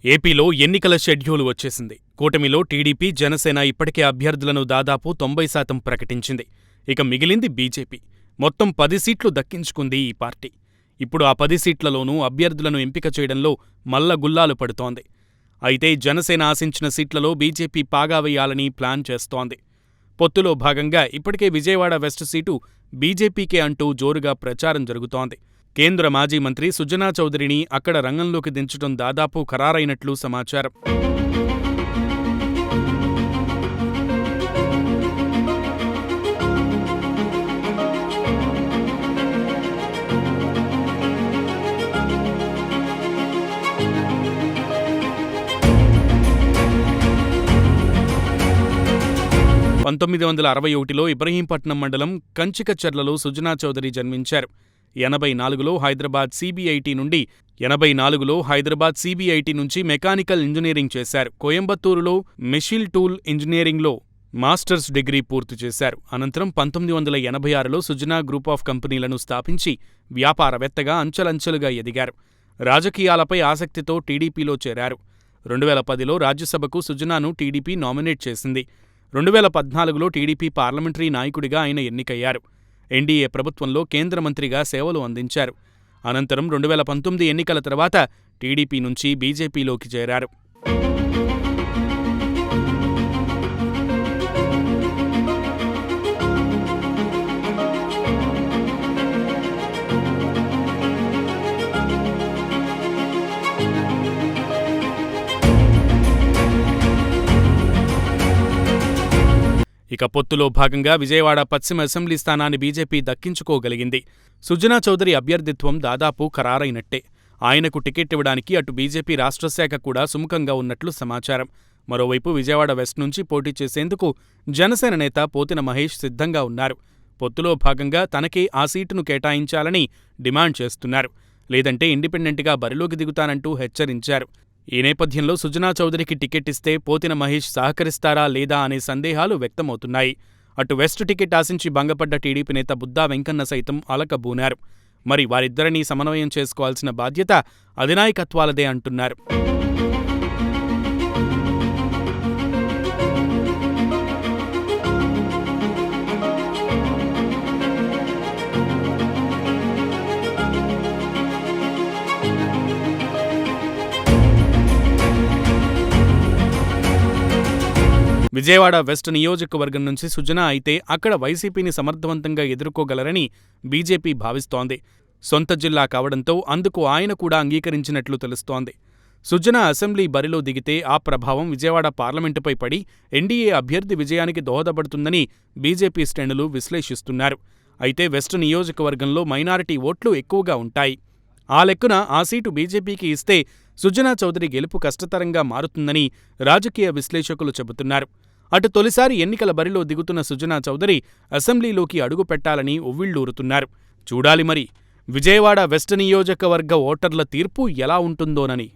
ఏపీలో ఎన్నికల షెడ్యూల్ వచ్చేసింది. కూటమిలో టీడీపీ, జనసేన ఇప్పటికే అభ్యర్థులను దాదాపు 90% ప్రకటించింది. ఇక మిగిలింది బీజేపీ. మొత్తం 10 సీట్లు దక్కించుకుంది ఈ పార్టీ. ఇప్పుడు ఆ 10 సీట్లలోనూ అభ్యర్థులను ఎంపిక చేయడంలో మల్లగుల్లాలు పడుతోంది. అయితే జనసేన ఆశించిన సీట్లలో బీజేపీ పాగా వేయాలని ప్లాన్ చేస్తోంది. పొత్తులో భాగంగా ఇప్పటికే విజయవాడ వెస్ట్ సీటు బీజేపీకే అంటూ జోరుగా ప్రచారం జరుగుతోంది. కేంద్ర మాజీ మంత్రి సుజనా చౌదరిని అక్కడ రంగంలోకి దించడం దాదాపు ఖరారైనట్లు సమాచారం. పంతొమ్మిది 1961లో ఇబ్రహీంపట్నం మండలం కంచికచర్లలో సుజనా చౌదరి జన్మించారు. 84లో హైదరాబాద్ సిబిఐటి నుంచి మెకానికల్ ఇంజనీరింగ్ చేశారు. కోయంబత్తూరులో మెషిల్ టూల్ ఇంజనీరింగ్లో మాస్టర్స్ డిగ్రీ పూర్తి చేశారు. అనంతరం 1986లో సుజనా గ్రూప్ ఆఫ్ కంపెనీలను స్థాపించి వ్యాపారవేత్తగా అంచెలంచెలుగా ఎదిగారు. రాజకీయాలపై ఆసక్తితో టీడీపీలో చేరారు. 2010లో రాజ్యసభకు సుజనాను టీడీపీ నామినేట్ చేసింది. 2014లో టీడీపీ పార్లమెంటరీ నాయకుడిగా ఆయన ఎన్నికయ్యారు. ఎన్డీఏ ప్రభుత్వంలో కేంద్ర మంత్రిగా సేవలు అందించారు. అనంతరం 2019 ఎన్నికల తర్వాత టీడీపీ నుంచి బీజేపీలోకి చేరారు. ఇక పొత్తులో భాగంగా విజయవాడ పశ్చిమ అసెంబ్లీ స్థానాన్ని బీజేపీ దక్కించుకోగలిగింది. సుజనా చౌదరి అభ్యర్థిత్వం దాదాపు ఖరారైనట్టే. ఆయనకు టికెట్ ఇవ్వడానికి అటు బీజేపీ రాష్ట్రశాఖ కూడా సుముఖంగా ఉన్నట్లు సమాచారం. మరోవైపు విజయవాడ వెస్ట్ నుంచి పోటీ చేసేందుకు జనసేన నేత పోతిన మహేష్ సిద్ధంగా ఉన్నారు. పొత్తులో భాగంగా తనకే ఆ సీటును కేటాయించాలని డిమాండ్ చేస్తున్నారు. లేదంటే ఇండిపెండెంట్గా బరిలోకి దిగుతానంటూ హెచ్చరించారు. ఈ నేపథ్యంలో సుజనా చౌదరికి టికెట్ ఇస్తే పోతిన మహేష్ సహకరిస్తారా లేదా అనే సందేహాలు వ్యక్తమవుతున్నాయి. అటు వెస్ట్ టికెట్ ఆశించి భంగపడ్డ టీడీపీ నేత బుద్దా వెంకన్న సైతం అలకబూనారు. మరి వారిద్దరినీ సమన్వయం చేసుకోవాల్సిన బాధ్యత అధినాయకత్వాలదే అంటున్నారు. విజయవాడ వెస్ట్ నియోజకవర్గం నుంచి సుజనా అయితే అక్కడ వైసీపీని సమర్థవంతంగా ఎదుర్కోగలరని బీజేపీ భావిస్తోంది. సొంత జిల్లా కావడంతో అందుకు ఆయన కూడా అంగీకరించినట్లు తెలుస్తోంది. సుజనా అసెంబ్లీ బరిలో దిగితే ఆ ప్రభావం విజయవాడ పార్లమెంటుపై పడి ఎన్డీఏ అభ్యర్థి విజయానికి దోహదపడుతుందని బీజేపీ శ్రేణులు విశ్లేషిస్తున్నారు. అయితే వెస్ట్ నియోజకవర్గంలో మైనారిటీ ఓట్లు ఎక్కువగా ఉంటాయి. ఆ లెక్కున ఆ సీటు బీజేపీకి ఇస్తే సుజనా చౌదరి గెలుపు కష్టతరంగా మారుతుందని రాజకీయ విశ్లేషకులు చెబుతున్నారు. అటు తొలిసారి ఎన్నికల బరిలో దిగుతున్న సుజనా చౌదరి అసెంబ్లీలోకి అడుగు పెట్టాలని ఉవ్విళ్లూరుతున్నారు. చూడాలి మరి విజయవాడ వెస్ట్ నియోజకవర్గ ఓటర్ల తీర్పు ఎలా ఉంటుందోనని.